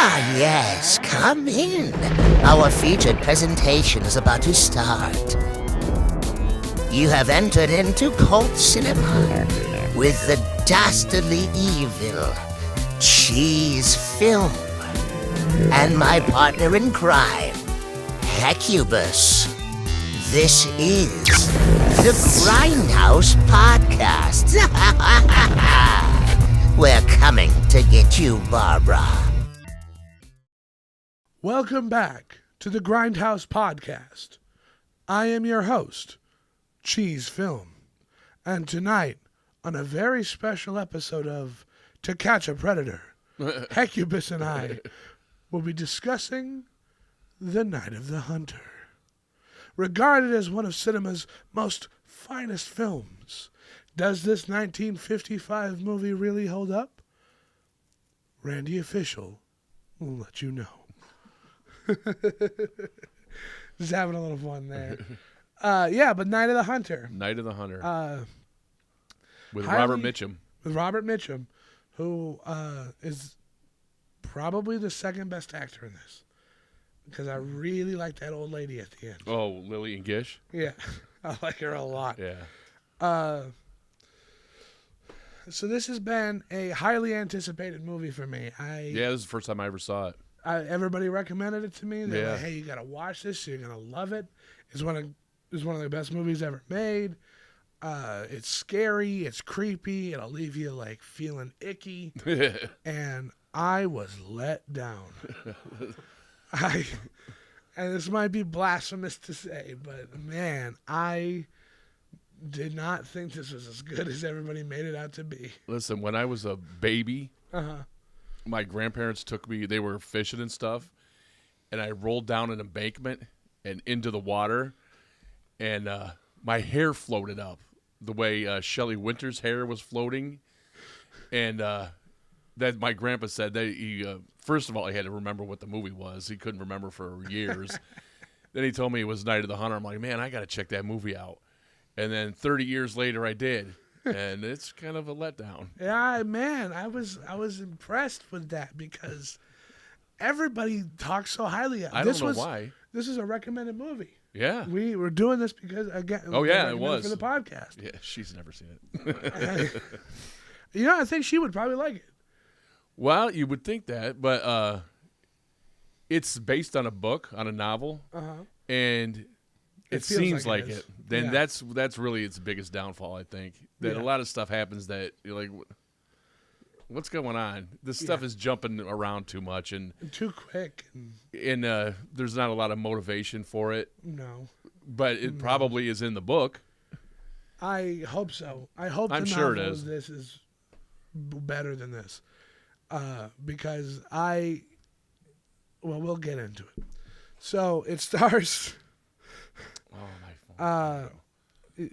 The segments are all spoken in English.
Ah, yes, come in. Our featured presentation is about to start. You have entered into cult cinema with the dastardly evil Cheese Film and my partner in crime, Hecubus. This is the Grindhouse Podcast. We're coming to get you, Barbara. Welcome back to the Grindhouse Podcast. I am your host, Cheese Film, and tonight, on a very special episode of To Catch a Predator, Hecubus and I will be discussing The Night of the Hunter. Regarded as one of cinema's most finest films, does this 1955 movie really hold up? Randy Official will let you know. Just having a little fun there. But Night of the Hunter. Night of the Hunter. With highly- Robert Mitchum. With Robert Mitchum, who is probably the second best actor in this. Because I really like that old lady at the end. Oh, Lillian Gish? Yeah, I like her a lot. Yeah. So this has been a highly anticipated movie for me. Yeah, this is the first time I ever saw it. Everybody recommended it to me. They're Yeah. like, "Hey, you gotta watch this. You're gonna love it. It's one of the best movies ever made. It's scary. It's creepy. It'll leave you like feeling icky." And I was let down. And this might be blasphemous to say, but man, I did not think this was as good as everybody made it out to be. Listen, when I was a baby, Uh-huh. my grandparents took me, they were fishing and stuff, and I rolled down an embankment and into the water, and my hair floated up the way Shelley Winter's hair was floating. And that my grandpa said that he, first of all, he had to remember what the movie was. He couldn't remember for years. Then he told me it was Night of the Hunter. I'm like, man, I got to check that movie out. And then 30 years later, I did. And it's kind of a letdown. Yeah, man, I was impressed with that because everybody talks so highly of it. I don't know why. This is a recommended movie. Yeah. We were doing this because, again, Oh, yeah, it recommended was. for the podcast. Yeah, she's never seen it. I think she would probably like it. Well, you would think that, but it's based on a book, on a novel, and it feels seems like like it it. is. Then Yeah. that's really its biggest downfall, I think. That Yeah. a lot of stuff happens that you're like, what's going on? This stuff is jumping around too much, and Too quick. there's not a lot of motivation for it. No. But it probably is in the book. I hope so. I hope I'm the sure it novel is. of this is better than this. Because we'll get into it. So it stars Oh, my phone.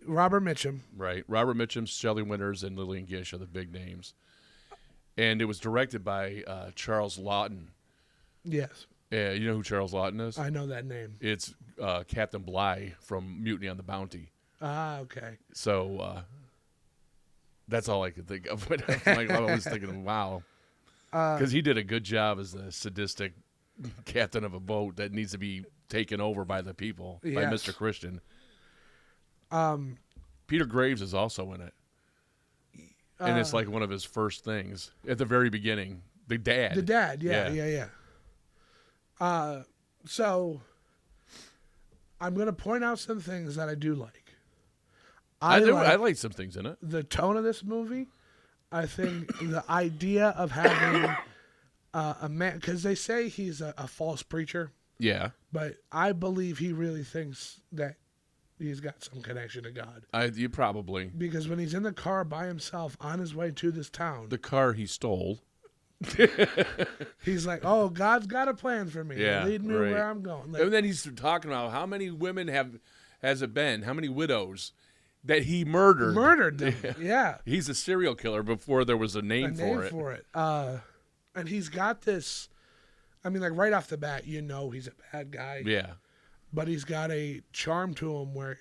Robert Mitchum. Right. Robert Mitchum, Shelley Winters, and Lillian Gish are the big names. And it was directed by Charles Laughton. Yes, You know who Charles Laughton is? I know that name. It's Captain Bligh from Mutiny on the Bounty. Ah, okay. So that's all I could think of. When I was thinking, wow. Because he did a good job as the sadistic captain of a boat that needs to be taken over by the people, by Yes. Mr. Christian. Peter Graves is also in it. And it's like one of his first things at the very beginning. The dad. The dad, yeah. So I'm going to point out some things that I do like. I like some things in it. The tone of this movie. I think the idea of having a man, because they say he's a false preacher, Yeah. but I believe he really thinks that he's got some connection to God. You probably. Because when he's in the car by himself on his way to this town, The car he stole. he's like, "Oh, God's got a plan for me. Yeah, Lead me right. where I'm going." Like, And then he's talking about how many women has it been? How many widows that he murdered? murdered them. Yeah. He's a serial killer before there was a A name name for it. And he's got this. I mean, like right off the bat, you know he's a bad guy. Yeah. But he's got a charm to him where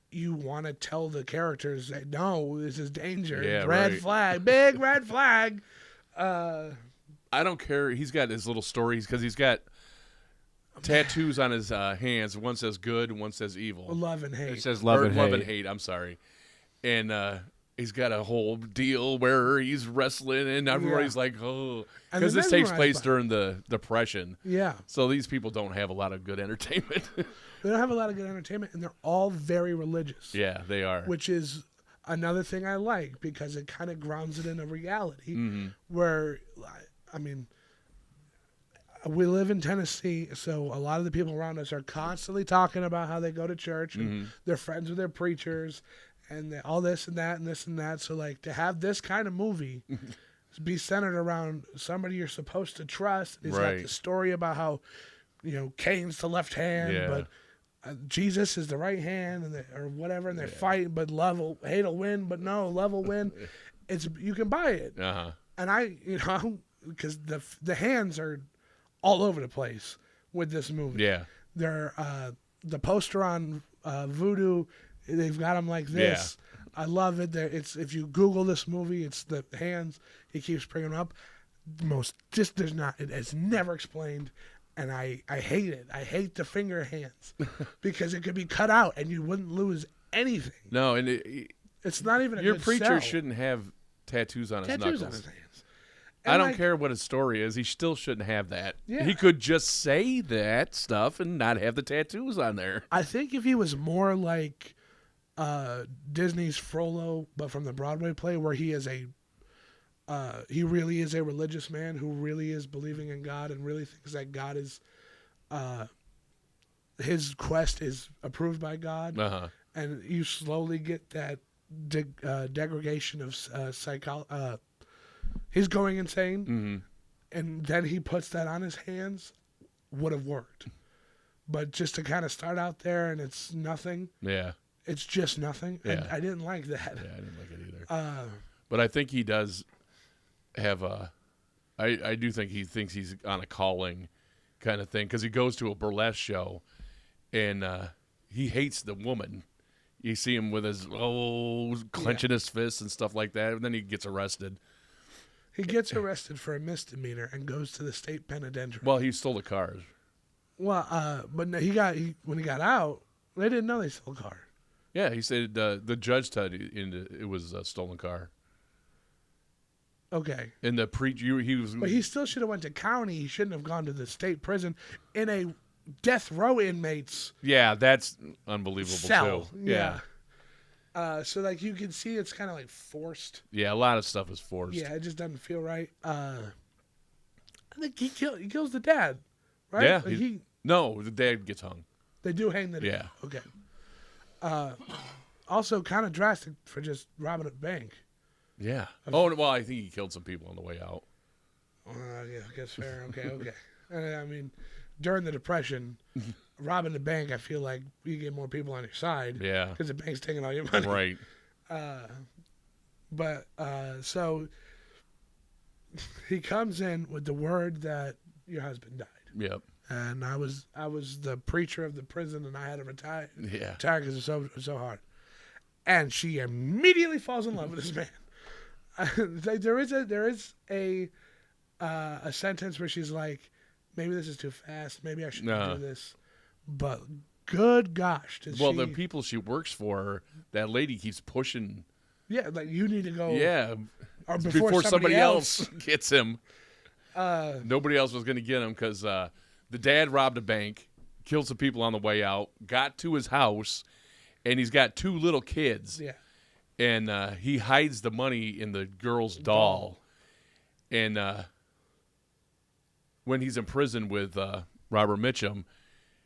you want to tell the characters that, no, this is danger. Yeah, red right. flag, big red flag. I I don't care. He's got his little stories because he's got tattoos on his hands. One says good, and one says evil. Love and hate. It says love and Love hate. and hate. I'm sorry. And he's got a whole deal where he's wrestling, and everybody's like, oh. Because this takes place during the Depression. Yeah. So these people don't have a lot of good entertainment. They don't have a lot of good entertainment, and they're all very religious. Yeah, they are. Which is another thing I like because it kind of grounds it in a reality Mm-hmm. where, I mean, we live in Tennessee, so a lot of the people around us are constantly talking about how they go to church and they're friends with their preachers and all this and that and this and that. So, like, to have this kind of movie be centered around somebody you're supposed to trust. He's got the story about how, Cain's the left hand, but Jesus is the right hand, and or whatever, and they're fighting, but hate will win, but no, love will win. You can buy it. Uh-huh. And because the hands are all over the place with this movie. Yeah. They're the poster on Vudu. They've got them like this. Yeah. I love it. If you Google this movie, it's the hands. He keeps bringing them up. It's never explained, and I hate it. I hate the finger hands because it could be cut out and you wouldn't lose anything. No, and it's not even your preacher shouldn't have tattoos on his knuckles. On his hands. I don't care what his story is. He still shouldn't have that. Yeah. He could just say that stuff and not have the tattoos on there. I think if he was more like Disney's Frollo, but from the Broadway play, where he really is a religious man who really is believing in God and really thinks that God is, his quest is approved by God, and you slowly get that degradation of he's going insane, and then he puts that on his hands, would have worked. But just to kind of start out there and it's nothing. Yeah. It's just nothing. Yeah. I didn't like that. Yeah, I didn't like it either. But I think he does have I do think he thinks he's on a calling kind of thing because he goes to a burlesque show and he hates the woman. You see him with his clenching his fists and stuff like that, and then he gets arrested. He gets arrested for a misdemeanor and goes to the state penitentiary. Well, he stole the cars. Well, but when he got out, they didn't know they stole a car. Yeah, he said the judge said it was a stolen car. Okay. And the he was. But he still should have went to county. He shouldn't have gone to the state prison in a death row inmates. Yeah, that's unbelievable cell. Too. Yeah. So like you can see, it's kind of like forced. Yeah, a lot of stuff is forced. Yeah, it just doesn't feel right. I think he kills the dad, right? Yeah. Like no, the dad gets hung. They do hang the dad. Yeah. Okay. Also, kind of drastic for just robbing a bank. Yeah. Oh, well, I think he killed some people on the way out. Yeah, I guess fair. Okay. I mean, during the Depression, robbing the bank, I feel like you get more people on your side. Yeah. Because the bank's taking all your money. Right. So he comes in with the word that your husband died. Yep. And I was the preacher of the prison, and I had to retire. Yeah. Retire because it's so hard. And she immediately falls in love with this man. There is a sentence where she's like, maybe this is too fast. Maybe I shouldn't do this. But good gosh, the people she works for, that lady keeps pushing. Yeah, like you need to go. Yeah, or before somebody else gets him. Nobody else was going to get him because the dad robbed a bank, killed some people on the way out, got to his house, and he's got 2 little kids. Yeah. And he hides the money in the girl's doll. And when he's in prison with Robert Mitchum,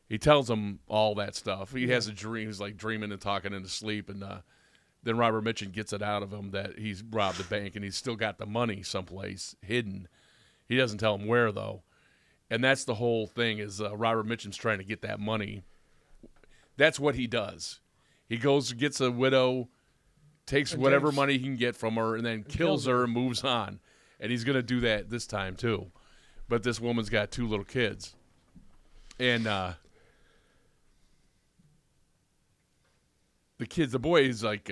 he tells him all that stuff. He has a dream. He's like dreaming and talking in his sleep. And then Robert Mitchum gets it out of him that he's robbed the bank and he's still got the money someplace hidden. He doesn't tell him where, though. And that's the whole thing is Robert Mitchum's trying to get that money. That's what he does. He goes, gets a widow, takes whatever money he can get from her, and then kills her and moves on. And he's going to do that this time, too. But this woman's got 2 little kids. And the boy is like,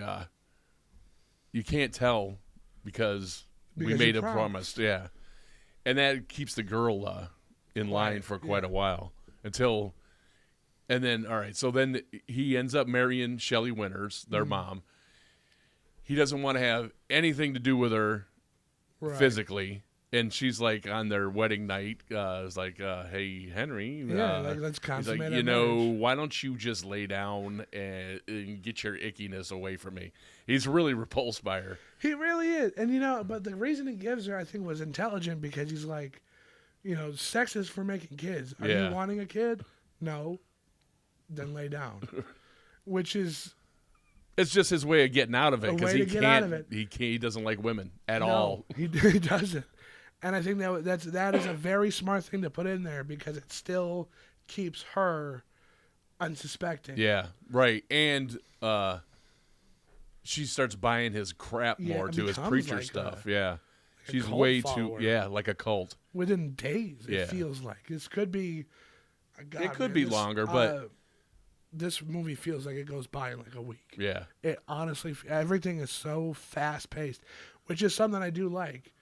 you can't tell because we made a promise. Yeah. And that keeps the girl in line for quite a while until, and then, all right, so then he ends up marrying Shelley Winters, their mom. He doesn't want to have anything to do with her physically. And she's like on their wedding night, it's like, hey, Henry. Let's consummate he's like, marriage. why don't you just lay down and get your ickiness away from me? He's really repulsed by her. He really is. And, but the reason he gives her, I think, was intelligent because he's like, sex is for making kids. Are you wanting a kid? No. Then lay down. Which is... It's just his way of getting out of it because he get out of it. He doesn't like women at all. He doesn't. And I think that is a very smart thing to put in there because it still keeps her unsuspecting. Yeah, right. And she starts buying his crap more to his preacher stuff. Like she's way too like a cult. Within days, it feels like this could be. God, it could be longer, but this movie feels like it goes by in like a week. Yeah, it honestly, everything is so fast paced, which is something I do like.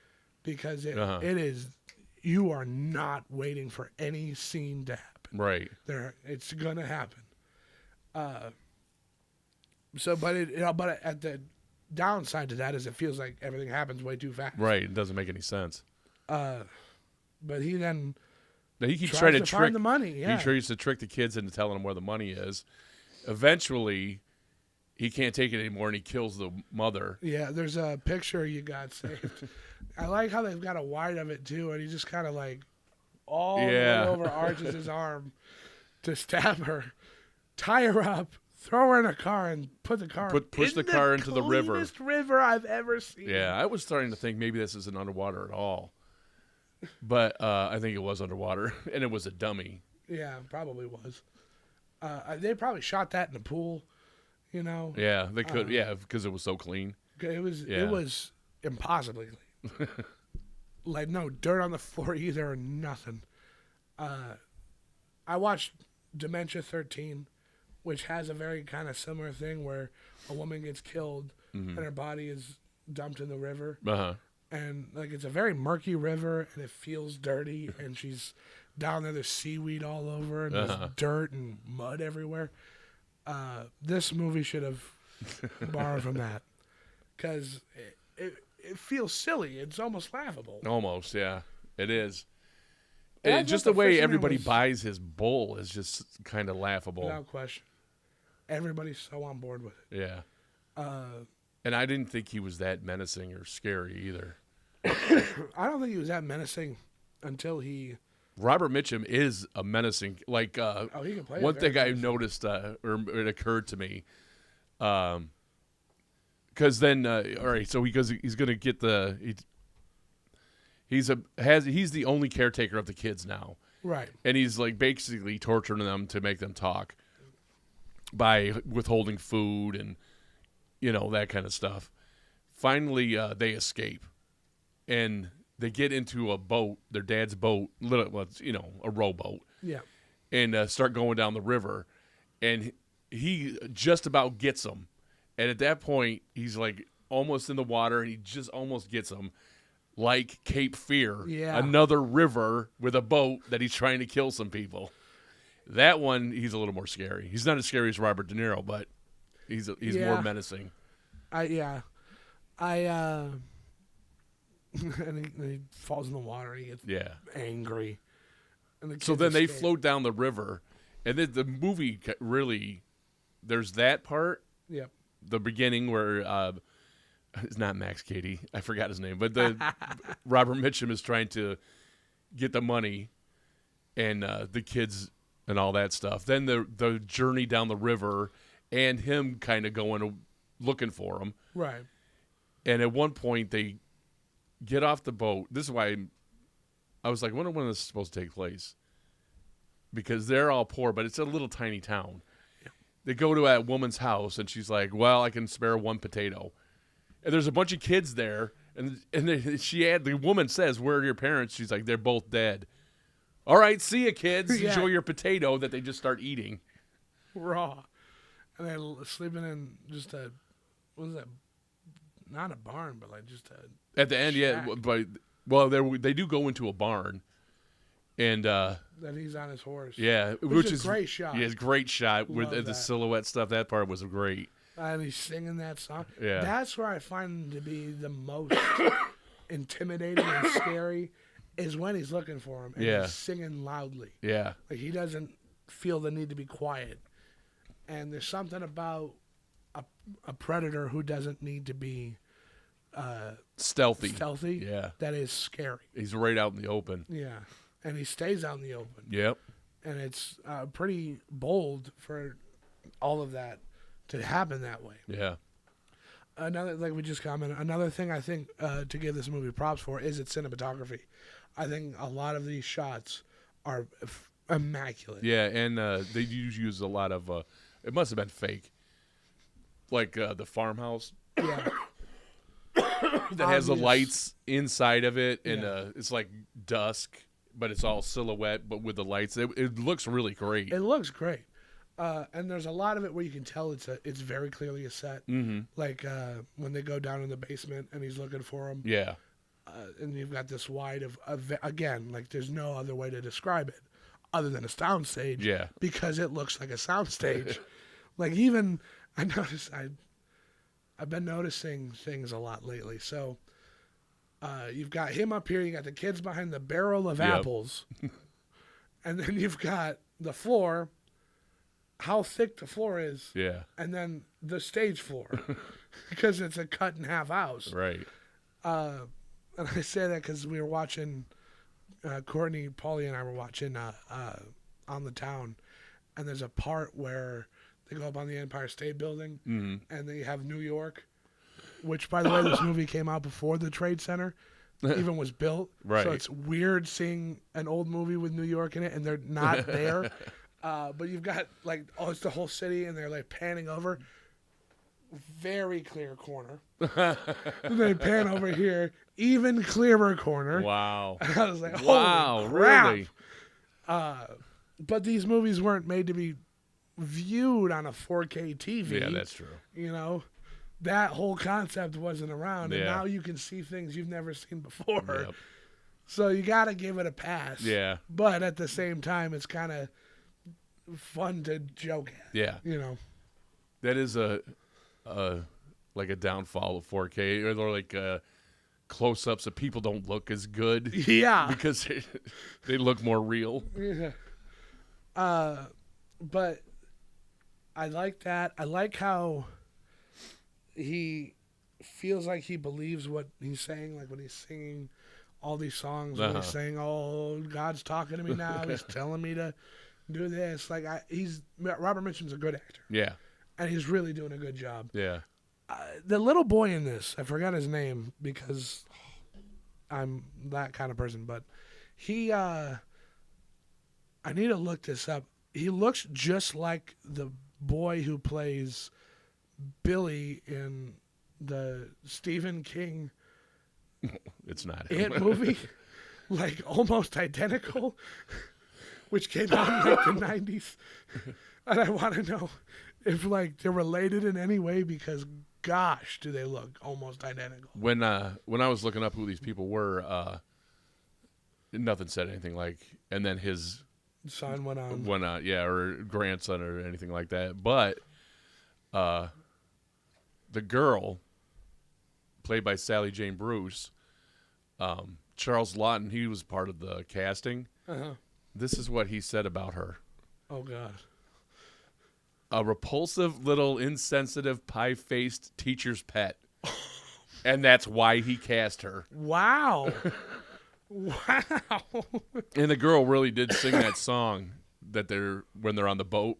Because it is, you are not waiting for any scene to happen. Right. It's gonna happen. But at the downside to that is it feels like everything happens way too fast. Right. It doesn't make any sense. But he then. He keeps trying to trick find the money. Yeah. He tries to trick the kids into telling them where the money is. Eventually, he can't take it anymore, and he kills the mother. Yeah. There's a picture you got saved. I like how they've got a wide of it, too, and he just kind of, all the way over arches his arm to stab her, tie her up, throw her in a car, and put the car push the car into the river. The cleanest river I've ever seen. Yeah, I was starting to think maybe this isn't underwater at all. But I think it was underwater, and it was a dummy. Yeah, probably was. They probably shot that in the pool, Yeah, they could, because it was so clean. It was impossibly clean. No dirt on the floor either or nothing. I watched Dementia 13, which has a very kind of similar thing where a woman gets killed and her body is dumped in the river. And it's a very murky river and it feels dirty and she's down there, there's seaweed all over and there's dirt and mud everywhere. This movie should have borrowed from that because it feels silly. It's almost laughable. Almost, yeah. It is. And just the way everybody buys his bull is just kind of laughable. Without question. Everybody's so on board with it. Yeah. And I didn't think he was that menacing or scary either. I don't think he was that menacing until he... Robert Mitchum is a menacing... he can play one thing I noticed, or it occurred to me... Because then, all right, so he's going to get he's the only caretaker of the kids now, right? And he's basically torturing them to make them talk by withholding food and that kind of stuff. Finally, they escape, and they get into a boat, their dad's boat, a rowboat, and start going down the river, and he just about gets them. And at that point, he's almost in the water, and he just almost gets them, like Cape Fear, another river with a boat that he's trying to kill some people. That one, he's a little more scary. He's not as scary as Robert De Niro, but he's more menacing. And he falls in the water, and he gets angry. And so then they float down the river, and then the movie really, there's that part. Yep. The beginning where it's not Max Cady, I forgot his name, but the Robert Mitchum is trying to get the money and the kids and all that stuff. Then the journey down the river and him kind of going looking for him. Right. And at one point they get off the boat. This is why I was like, when this is supposed to take place? Because they're all poor, but it's a little tiny town. They go to that woman's house, and she's like, well, I can spare one potato. And there's a bunch of kids there, and the woman says, where are your parents? She's like, they're both dead. All right, see ya, kids. Enjoy your potato that they just start eating. Raw. And they're sleeping in just what was that? Not a barn, but just a at the end, shack. But Well, they do go into a barn, and then he's on his horse. Yeah, which is a great shot. Yeah, it's a great shot Love with the that. silhouette stuff. That part was great. And he's singing that song. Yeah. That's where I find him to be the most intimidating and scary, is when he's looking for him and he's singing loudly. Yeah. Like, he doesn't feel the need to be quiet. And there's something about a predator who doesn't need to be stealthy. Yeah. That is scary. He's right out in the open. Yeah. And he stays out in the open. Yep. And it's pretty bold for all of that to happen that way. Yeah. Another, like we just commented, another thing I think to give this movie props for is its cinematography. I think a lot of these shots are immaculate. Yeah, and they use a lot of, it must have been fake, like the farmhouse. Yeah. That has the lights inside of it, and it's like dusk, but it's all silhouette, but with the lights. It looks really great. It looks great. And there's a lot of it where you can tell it's very clearly a set. Mm-hmm. Like when they go down in the basement and he's looking for him. Yeah. And you've got this wide of again, like there's no other way to describe it other than a soundstage. Yeah. Because it looks like a soundstage. Like even I noticed I've been noticing things a lot lately. So you've got him up here, you got the kids behind the barrel of apples. And then you've got the floor, how thick the floor is. Yeah. And then the stage floor. Because it's a cut in half house. Right. And I say that because we were watching, Courtney, Paulie, and I were watching On the Town, and there's a part where they go up on the Empire State Building, and they have New York, which, by the way, this movie came out before the Trade Center even was built. Right. So it's weird seeing an old movie with New York in it, and they're not there. But you've got, like, it's the whole city, and they're, like, panning over. Very clear corner. And they pan over here, even clearer corner. Wow. And I was like, wow, crap. really? But these movies weren't made to be viewed on a 4K TV. Yeah, that's true. You know, that whole concept wasn't around, and Yeah. now you can see things you've never seen before. Yep. So you got to give it a pass. Yeah. But at the same time, it's kind of fun to joke at. Yeah. You know. That is like a downfall of 4K, or like close-ups that people don't look as good. Yeah. Because they look more real. Yeah. But I like that. I like how he feels like he believes what he's saying, like when he's singing all these songs, when he's saying, "Oh, God's talking to me now. He's telling me to do this." Like Robert Mitchum's a good actor. Yeah. And he's really doing a good job. Yeah. The little boy in this, I forgot his name because I'm that kind of person, but he, I need to look this up. He looks just like the boy who plays Billy in the Stephen King It's not It movie. Like almost identical, which came out in like the 90s. And I want to know if like they're related in any way, because gosh, do they look almost identical. When I was looking up who these people were, nothing said anything like, and then his son went on. Or grandson or anything like that. But the girl, played by Sally Jane Bruce, Charles Laughton, he was part of the casting. This is what he said about her. Oh, God. A repulsive little insensitive pie-faced teacher's pet. And that's why he cast her. Wow. Wow. And the girl really did sing that song that when they're on the boat.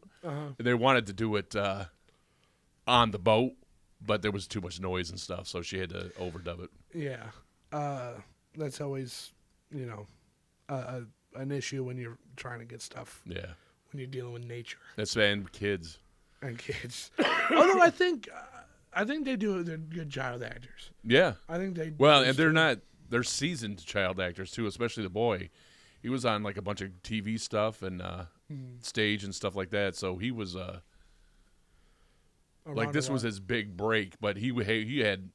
They wanted to do it on the boat, but there was too much noise and stuff, so she had to overdub it. Yeah. That's always, an issue when you're trying to get stuff. Yeah. When you're dealing with nature. That's and kids. And kids. Although I think they do they're good child actors. Yeah. I think they. Well, and they're seasoned child actors too, especially the boy. He was on like a bunch of TV stuff and stage and stuff like that. So he was like this was his big break, but he had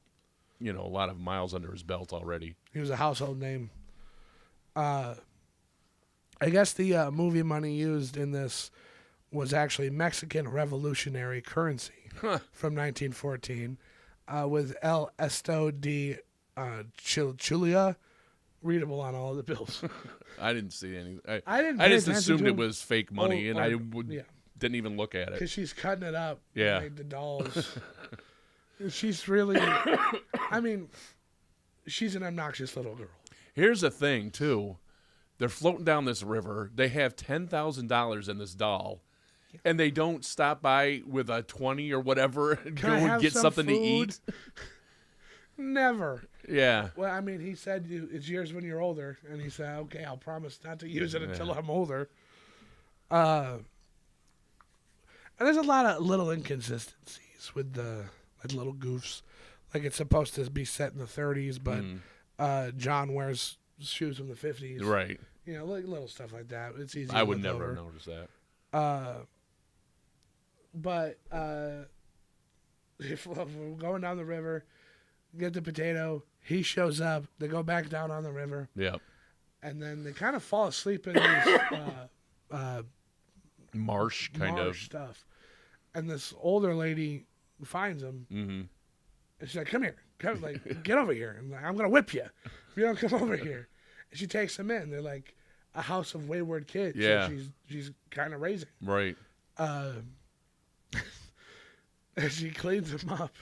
a lot of miles under his belt already. He was a household name. I guess the movie money used in this was actually Mexican revolutionary currency from 1914 with El Esto de Chulia readable on all of the bills. I didn't see any. I just assumed it was fake money, and I didn't even look at it. Because she's cutting it up. Yeah. Like the dolls. She's really, I mean, she's an obnoxious little girl. Here's the thing, too. They're floating down this river. They have $10,000 in this doll, and they don't stop by with a 20 or whatever and go and get something to eat. Never. Yeah. Well, I mean, he said it's yours when you're older, and he said, okay, I'll promise not to use it until I'm older. And there's a lot of little inconsistencies with the little goofs. Like it's supposed to be set in the 30s, but John wears shoes from the 50s. Right. Like little stuff like that. It's easy. I would never have noticed that. But if we're going down the river, get the potato, he shows up, they go back down on the river. Yep. And then they kind of fall asleep in this marsh stuff. And this older lady finds him. Mm-hmm. And she's like, come here. Get over here. And I'm going to whip you if you don't come over here. And she takes him in. They're like a house of wayward kids. Yeah. So she's kind of raising. Right. And she cleans him up.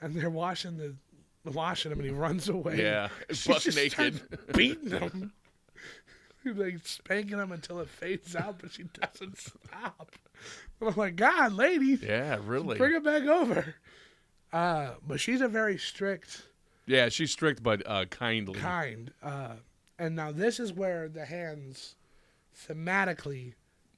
And they're washing him, and he runs away. Yeah. Buck naked. Beating him. Like spanking him until it fades out, but she doesn't stop. And I'm like, God, lady. Yeah, really. Bring it back over. But she's a very strict. Yeah, she's strict but kindly. Kind. And now this is where the hands thematically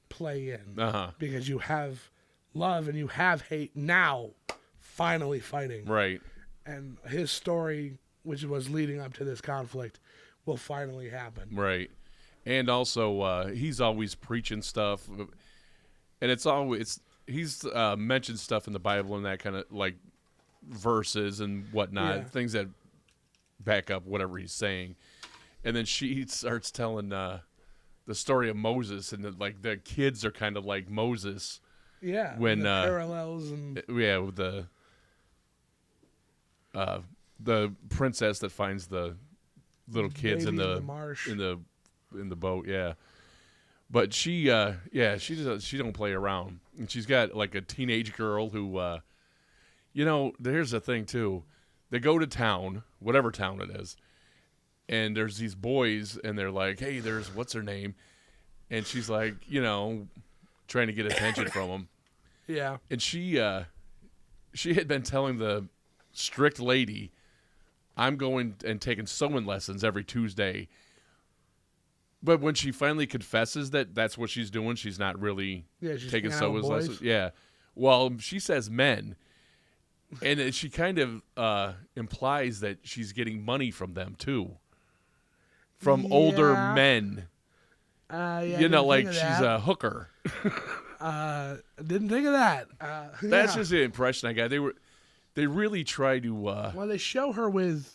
play in. Uh-huh. Because you have love and you have hate now finally fighting. Right. And his story, which was leading up to this conflict, will finally happen. Right. And also, he's always preaching stuff. And he's mentioned stuff in the Bible and that kind of like verses and whatnot, things that back up whatever he's saying. And then she starts telling the story of Moses, and the kids are kind of like Moses. Yeah, when the parallels and with the princess that finds the little kids in the marsh in the boat, yeah. But she don't play around, and she's got like a teenage girl who, there's the thing too. They go to town, whatever town it is, and there's these boys, and they're like, "Hey, there's what's her name," and she's like, trying to get attention from them. Yeah, and she had been telling the strict lady, "I'm going and taking sewing lessons every Tuesday." But when she finally confesses that that's what she's doing, she's not really taking sewing lessons. Yeah. Well, she says men. And she kind of implies that she's getting money from them, too. From older men. Like she's a hooker. Didn't think of that. That's just the impression I got. They really try to... well, they show her with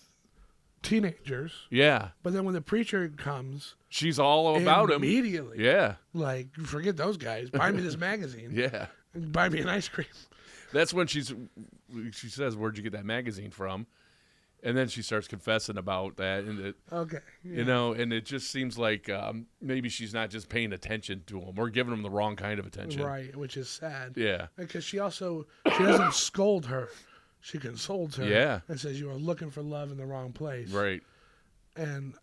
teenagers. Yeah. But then when the preacher comes... She's all about him. Immediately. Yeah. Like, forget those guys. Buy me this magazine. Yeah. And buy me an ice cream. That's when she says, "Where'd you get that magazine from?" And then she starts confessing about that. And okay. Yeah. And it just seems like maybe she's not just paying attention to him or giving him the wrong kind of attention. Right, which is sad. Yeah. Because she doesn't scold her. She consoles her. Yeah. And says, you are looking for love in the wrong place. Right. And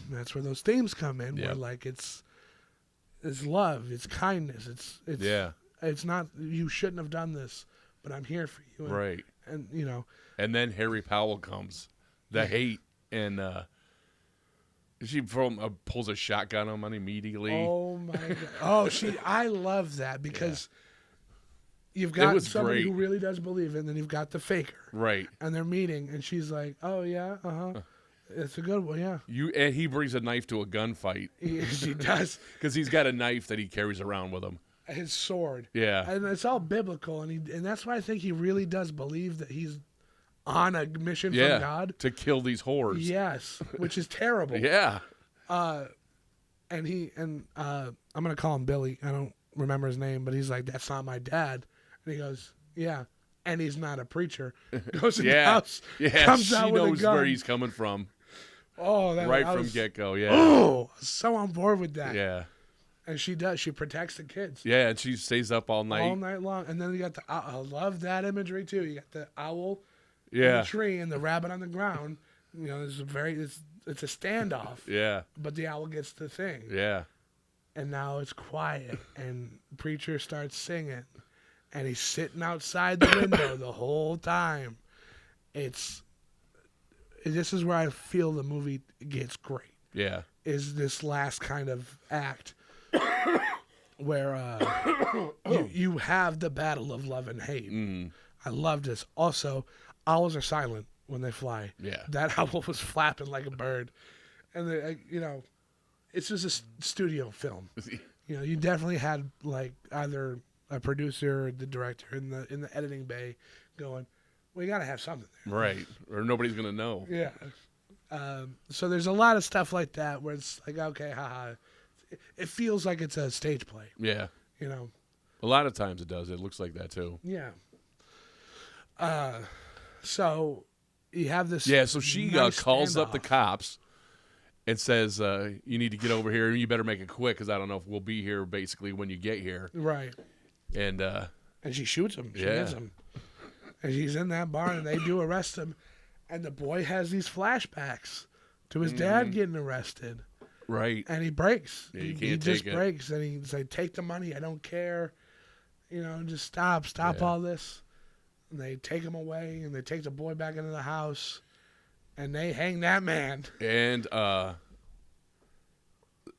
that's where those themes come in, yep. where like it's love, it's kindness, it's it's not you shouldn't have done this, but I'm here for you. And, right. And And then Harry Powell comes, the hate, and she pulls a shotgun on him immediately. Oh my God! I love that because you've got somebody who really does believe it, and then you've got the faker, right? And they're meeting, and she's like, "Oh yeah, it's a good one, yeah." And he brings a knife to a gunfight. He does, because he's got a knife that he carries around with him. His sword, yeah, and it's all biblical, and that's why I think he really does believe that he's on a mission from God to kill these whores. Yes, which is terrible. Yeah. And I'm gonna call him Billy. I don't remember his name, but he's like, "That's not my dad." And he goes, "Yeah." And he's not a preacher. Goes in the house, comes out with a gun. She knows where he's coming from. Oh, right from get-go, yeah. Oh, so on board with that. Yeah. And she does. She protects the kids. Yeah, and she stays up all night. All night long. And then you got I love that imagery, too. You got the owl in Yeah. the tree and the rabbit on the ground. You know, it's a standoff. Yeah. But the owl gets the thing. Yeah. And now it's quiet. And preacher starts singing. And he's sitting outside the window the whole time. This is where I feel the movie gets great. Yeah. Is this last kind of act where you have the battle of love and hate. Mm. I love this. Also, owls are silent when they fly. Yeah. That owl was flapping like a bird. And, it's just a studio film. You definitely had, like, either a producer or the director in the editing bay going, we got to have something there. Right. Or nobody's going to know. Yeah. So there's a lot of stuff like that where it's like, okay, haha. It feels like it's a stage play. Yeah. A lot of times it does. It looks like that too. Yeah. So you have this. Yeah, so she nice calls up standoff. the cops and says, you need to get over here and you better make it quick because I don't know if we'll be here basically when you get here. Right. And she shoots him. She yeah. hits him. And he's in that barn and they do arrest him. And the boy has these flashbacks to his dad getting arrested. Right. And he breaks. Yeah, you he can't just take it. breaks. And he's like, take the money. I don't care. Just stop all this. And they take him away and they take the boy back into the house. And they hang that man. And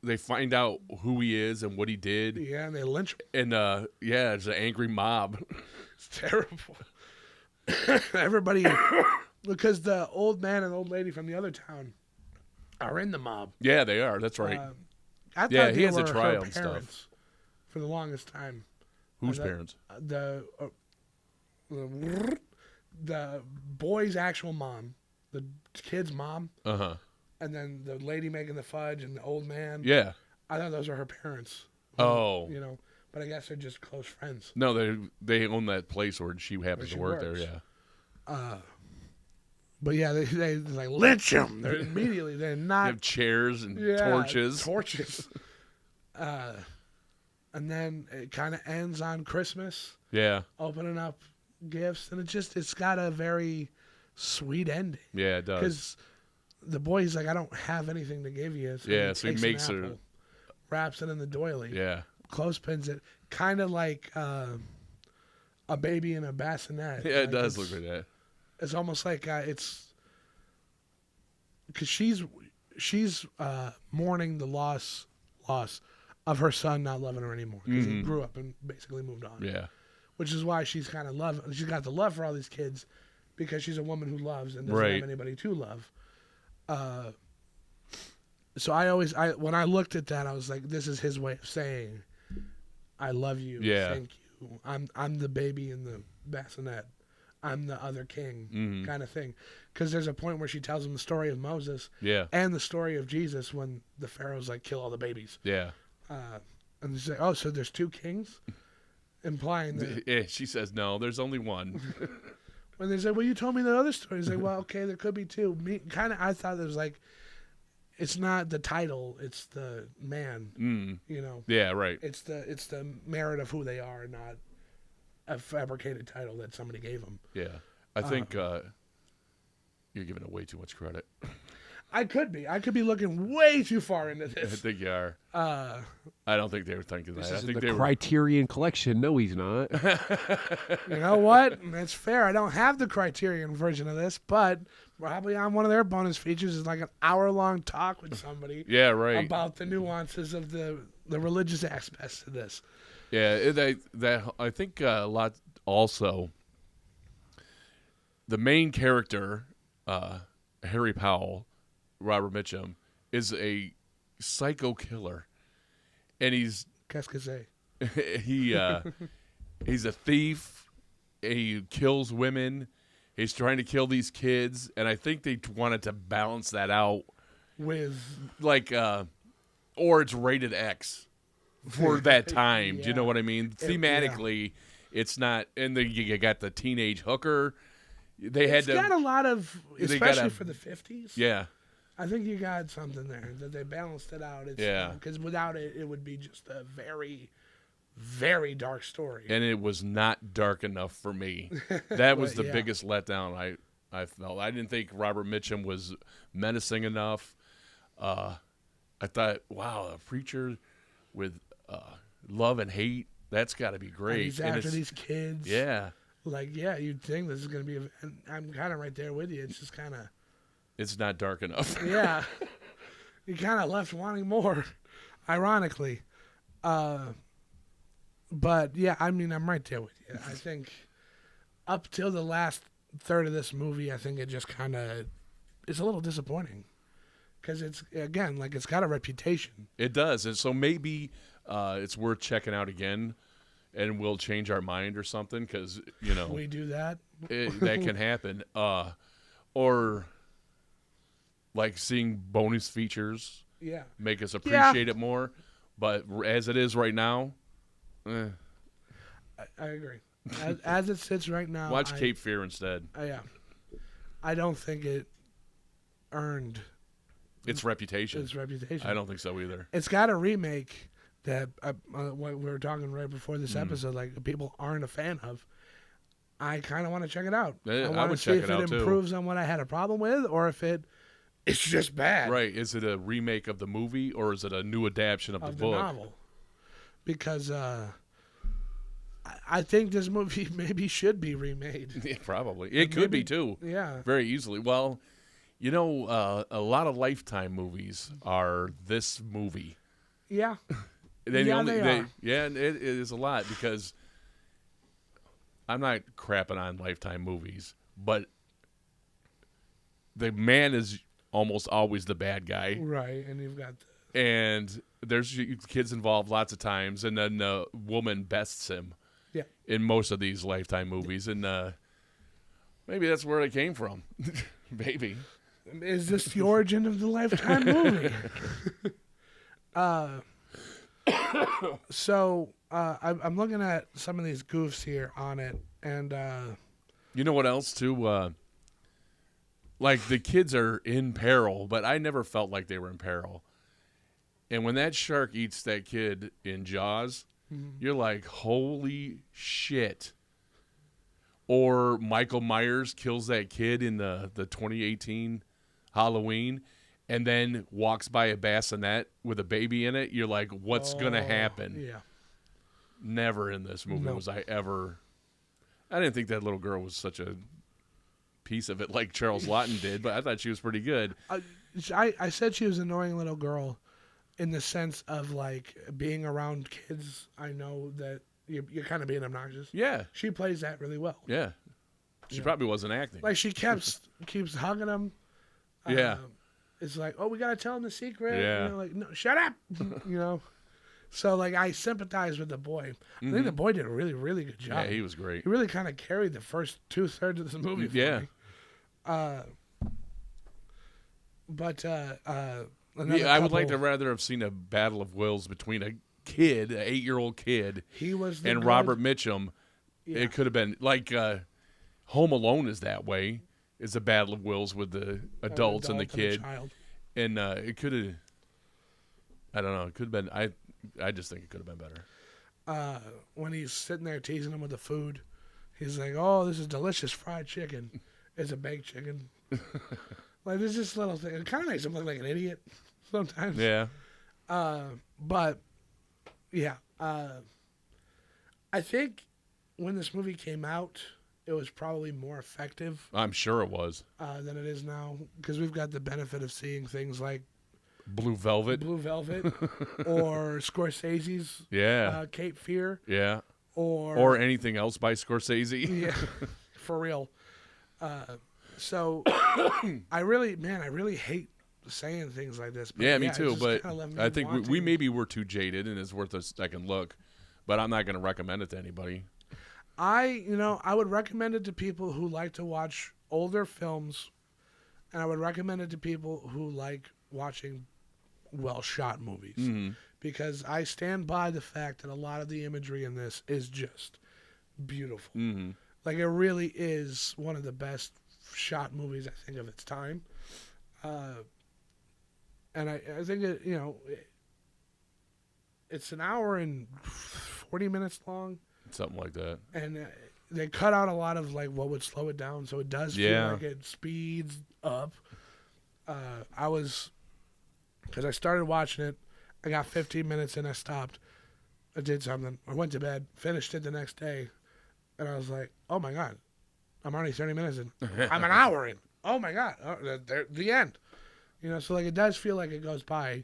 they find out who he is and what he did. Yeah, and they lynch him. And, it's an angry mob. It's terrible. Everybody, because the old man and old lady from the other town are in the mob. Yeah, they are. That's right. I thought He they has were a trial her and parents stuff. for the longest time. Whose parents? The boy's actual mom, the kid's mom, and then the lady making the fudge and the old man. Yeah. I thought those were her parents. Oh. But I guess they're just close friends. No, they own that place where she happens to work there. Yeah. But yeah, they like lynch him. They're immediately. They're not. They have chairs and torches. Torches. And then it kind of ends on Christmas. Yeah. Opening up gifts, and it's got a very sweet ending. Yeah, it does. Because the boy's like, I don't have anything to give you. So so he makes an apple, wraps it in the doily. Yeah. Clothespins it, kind of like a baby in a bassinet. Yeah, it does look like that. It's almost like it's because she's mourning the loss of her son not loving her anymore because he grew up and basically moved on. Yeah. Which is why she's kind of she's got the love for all these kids because she's a woman who loves and doesn't have anybody to love. So when I looked at that, I was like, this is his way of saying, I love you. Yeah. Thank you. I'm the baby in the bassinet. I'm the other king kind of thing. Because there's a point where she tells him the story of Moses and the story of Jesus when the Pharaoh's like, kill all the babies. Yeah. And she's like, oh, so there's two kings? Implying that. Yeah, she says, no, there's only one. When they say, well, you told me the other story. He's like, well, okay, there could be two. I thought it was like, it's not the title, it's the man. Yeah, right. It's the merit of who they are, not a fabricated title that somebody gave them. Yeah. I think you're giving it way too much credit. I could be looking way too far into this. I think you are. I don't think they were thinking that. I think the Criterion Collection. No, he's not. You know what? That's fair. I don't have the Criterion version of this, but probably on one of their bonus features is like an hour-long talk with somebody. Yeah, right. About the nuances of the religious aspects to this. Yeah, I think a lot also. The main character, Harry Powell, Robert Mitchum, is a psycho killer, and he's Qu'est-ce que c'est? he's a thief. He kills women, He's trying to kill these kids, and I think they wanted to balance that out with like, or it's rated X for that time. Do you know Yeah. what I mean? Thematically, it's not. And then you got the teenage hooker. They it's had to. got a lot of, they especially gotta- for the 50s. Yeah, I think you got something there that they balanced it out. It's, Yeah. Because without it, it would be just a very, very dark story. and it was not dark enough for me. That was the Yeah. biggest letdown I felt. I didn't think Robert Mitchum was menacing enough. I thought, wow, a preacher with love and hate, that's got to be And great. he's And after it's- these kids. Yeah, Like, yeah, you'd think this is going to be, and I'm kind of right there with you. It's just kind of, it's not dark enough. yeah. You kind of left wanting more, ironically. But, yeah, I mean, I'm right there with you. I think up till the last third of this movie, I think it just kind of, it's a little disappointing. Because it's, again, like, it's got a reputation. It does, and so maybe it's worth checking out again, and we'll change our mind or something because We do that. that can happen. Or like seeing bonus features Yeah. make us appreciate it more. But as it is right now, I agree. As it sits right now. watch Cape Fear instead. Yeah. I don't think it earned Its reputation. its reputation. I don't think so either. It's got a remake that what we were talking right before this episode, like people aren't a fan of. I kind of want to check it out. Yeah, I want would to see check if it out, it too. improves on what I had a problem with, or if it's just bad Right? Is it a remake of the movie or is it a new adaptation of the of the book? novel. Because I think this movie maybe should be remade. Yeah, probably. It could be Maybe- too. Yeah. Very easily. Well, a lot of Lifetime movies are this movie. Yeah. They Yeah, only, they are. Yeah, and it is a lot because I'm not crapping on Lifetime movies, but the man is almost always the bad guy, Right. And you've got and there's kids involved lots of times, and then the woman bests him. Yeah. In most of these Lifetime movies, and maybe that's where it came from. Maybe. Is this the origin of the Lifetime movie? So I'm looking at some of these goofs here on it, and You know what else too? Like the kids are in peril, but I never felt like they were in peril. And when that shark eats that kid in Jaws, you're like, holy shit. Or Michael Myers kills that kid in the 2018 Halloween and then walks by a bassinet with a baby in it. You're like, what's going to happen? Yeah. Never in this movie No. was I ever. I didn't think that little girl was such a piece of it like Charles Laughton did, but I thought she was pretty good. I said she was an annoying little girl in the sense of like being around kids. I know that you're kind of being obnoxious. Yeah, She plays that really well. yeah. She probably wasn't acting. Like she keeps hugging him. Yeah. It's like, oh, we gotta tell him the secret. Yeah. You know, like, no, shut up. So like I sympathize with the boy. I think the boy did a really, really good job. Yeah, he was great. He really kind of carried the first 2/3 of the movie for Yeah. me. But Yeah, another I would like to couple- rather have seen a battle of wills between a kid, an 8-year-old kid, He was the and good- Robert Mitchum. Yeah. It could have been like Home Alone is that way. It's a battle of wills with the adults and the adult kid, child. and it could have. I don't know. It could have been. I just think it could have been better. When he's sitting there teasing him with the food, he's like, "Oh, this is delicious fried chicken. It's a baked chicken." Like there's this little thing. It kind of makes him look like an idiot sometimes. Yeah. But yeah, I think when this movie came out, it was probably more effective I'm sure it was. than it is now because we've got the benefit of seeing things like Blue Velvet. Blue Velvet or Scorsese's Yeah. Cape Fear Yeah. or Or anything else by Scorsese. yeah, for real. So I really hate saying things like this. But Yeah, me it too. just But kinda left me I think we wanting. maybe were too jaded, and it's worth a second look. But I'm not going to recommend it to anybody. I would recommend it to people who like to watch older films, and I would recommend it to people who like watching well-shot movies. Because I stand by the fact that a lot of the imagery in this is just beautiful. Like, it really is one of the best shot movies, I think, of its time. And I think it's an hour and 40 minutes long. Something like that. And they cut out a lot of like what would slow it down, so it does feel like it speeds up. Because I started watching it, I got 15 minutes and I stopped. I did something. I went to bed, finished it the next day, and I was like, "Oh my god, I'm already 30 minutes in. I'm an hour in. Oh my god, the end." So like it does feel like it goes by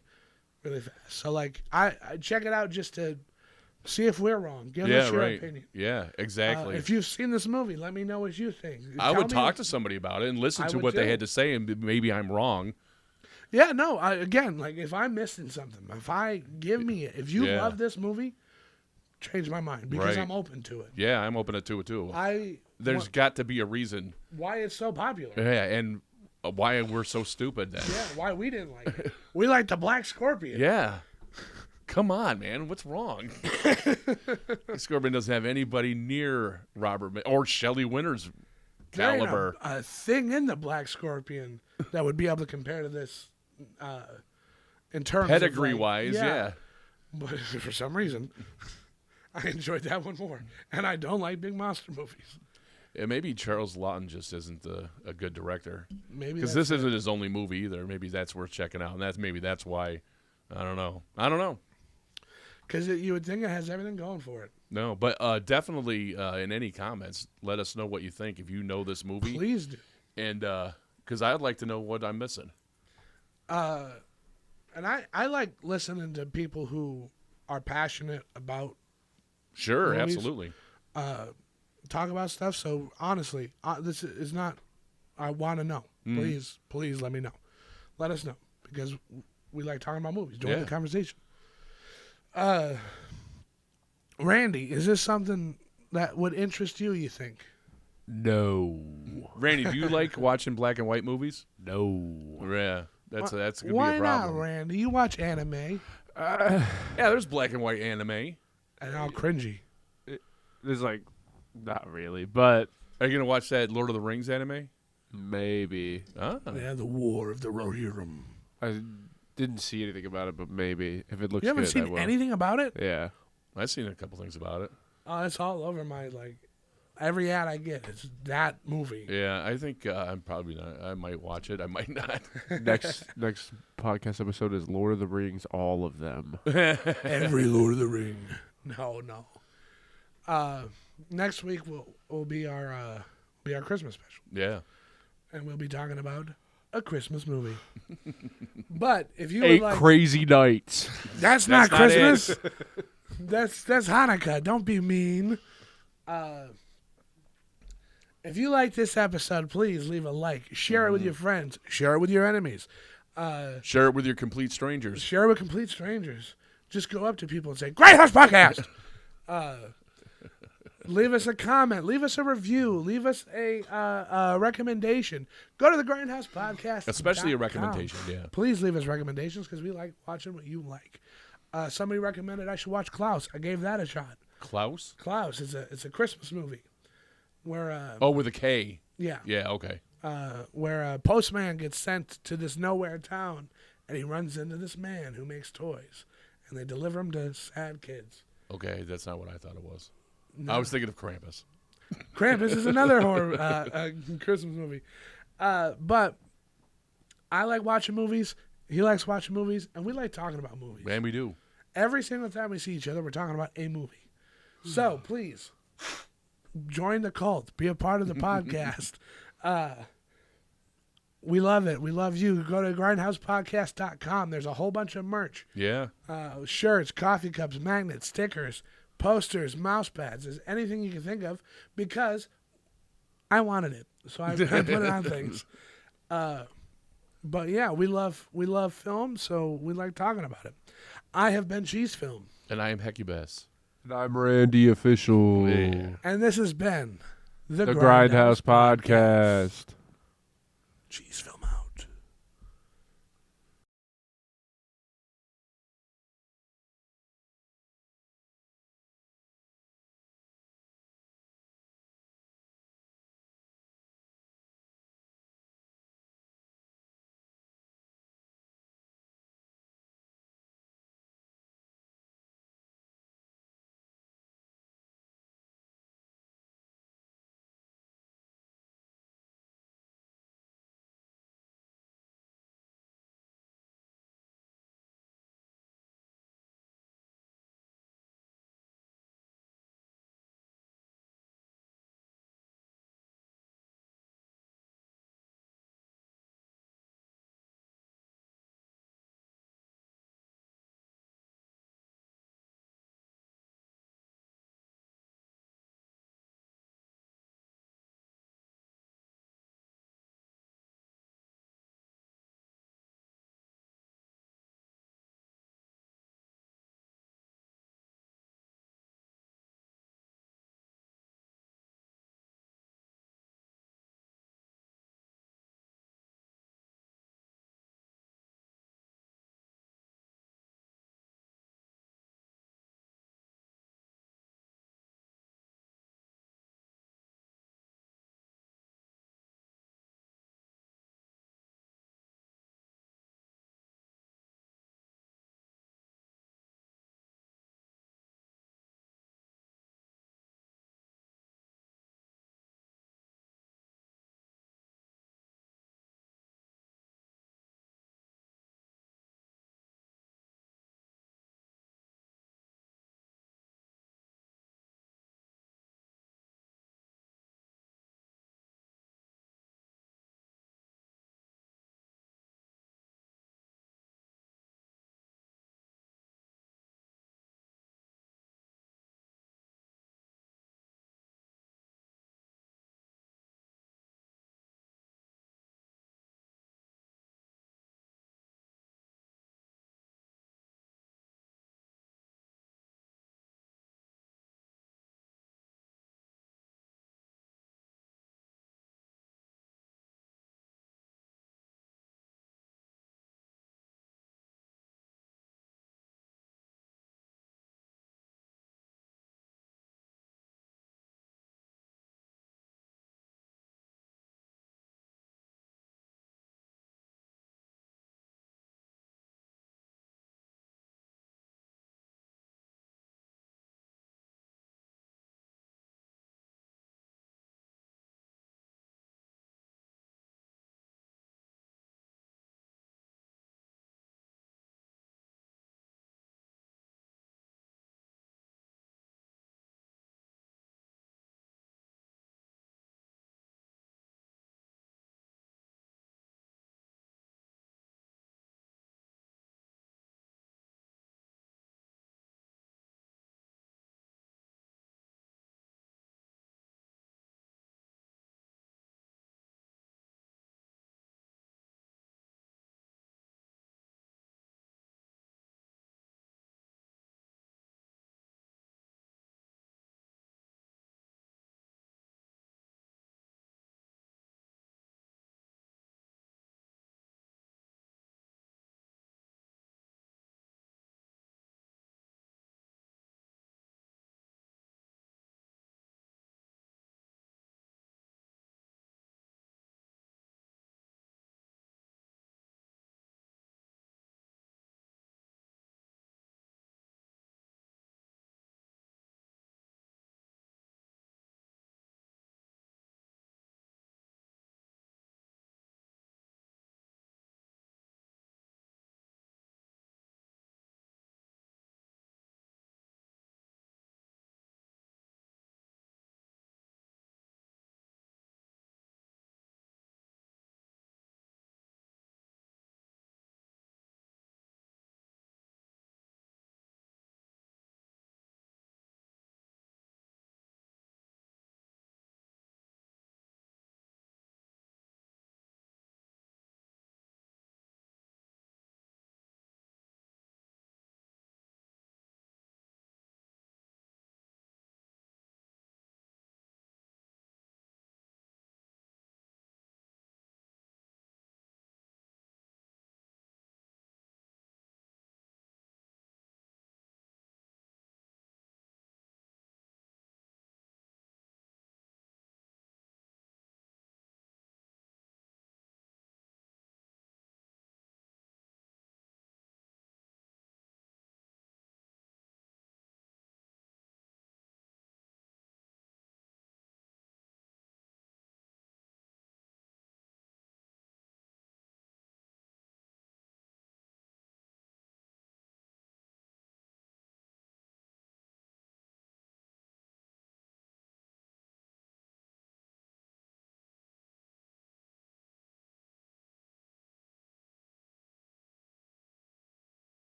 really fast. So like I check it out just to see if we're wrong. Give us your opinion. Yeah, exactly. If you've seen this movie, let me know what you think. I would talk to somebody about it and listen to what they had to say, and maybe I'm wrong. Yeah, no. Again, like if I'm missing something, if you love this movie, change my mind because I'm open to it. Yeah, I'm open to it too. There's got to be a reason why it's so popular. Yeah, and why we're so stupid then. Yeah, why we didn't like it. We like the Black Scorpion. Yeah. Come on, man. What's wrong? Scorpion doesn't have anybody near Robert or Shelley Winter's caliber. A thing in the Black Scorpion that would be able to compare to this in terms pedigree-wise, yeah. But for some reason, I enjoyed that one more. And I don't like big monster movies. Yeah, maybe Charles Laughton just isn't a good director. Maybe because this isn't his only movie either.Maybe that's worth checking out, and that's why. I don't know. Because you would think it has everything going for it. No, but definitely in any comments, let us know what you think if you know this movie. Please do. And because I'd like to know what I'm missing. And I like listening to people who are passionate about Sure, movies. Absolutely. Talk about stuff. So honestly, this is not. I want to know. Please let me know. Let us know because we like talking about movies. Join the conversation. Randy, is this something that would interest you? You think? No. Randy, do you like watching black and white movies? No. Yeah, that's gonna be a Why problem. not, Randy? You watch anime. Yeah, there's black and white anime. And how cringy. There's like, not really, but Are you gonna watch that Lord of the Rings anime? maybe. Ah. Yeah, the War of the Rohirrim. I didn't see anything about it, but maybe if it looks You haven't good, I seen will. anything about it? Yeah. I've seen a couple things about it. Oh, it's all over my every ad I get. It's that movie. Yeah, I think I'm probably not. I might watch it. I might not. Next podcast episode is Lord of the Rings, all of them. Every Lord of the Ring. No. Next week will be our Christmas special, Yeah. and we'll be talking about a Christmas movie. But if you 8 would like, Crazy Nights. that's not not Christmas. That's Hanukkah. Don't be mean. If you like this episode, please leave a like. Share it with your friends. Share it with your enemies. Share it with your complete strangers. Share it with complete strangers. Just go up to people and say, Grindhouse Podcast! Leave us a comment. Leave us a review. Leave us a recommendation. Go to the Grindhouse Podcast. Especially a recommendation, yeah. Please leave us recommendations because we like watching what you like. Somebody recommended I should watch Klaus. I gave that a shot. Klaus? Klaus is a Christmas movie where with a K. yeah Okay. where a postman gets sent to this nowhere town and he runs into this man who makes toys and they deliver them to sad kids. Okay, that's not what I thought it was. No. I was thinking of Krampus. Krampus is another horror Christmas movie. But I like watching movies. He likes watching movies, and we like talking about movies. Man, we do. Every single time we see each other, we're talking about a movie. So please join the cult. Be a part of the podcast. We love it. We love you. Go to grindhousepodcast.com. There's a whole bunch of merch. Yeah. Shirts, coffee cups, magnets, stickers, posters, mouse pads. There's anything you can think of because I wanted it. So I put it on things. But yeah, we love film, so we like talking about it. I have been Cheese Film. And I am Hecubus. And I'm Randy Official. Yeah. And this has been The Grindhouse Podcast. Jeez, Phil.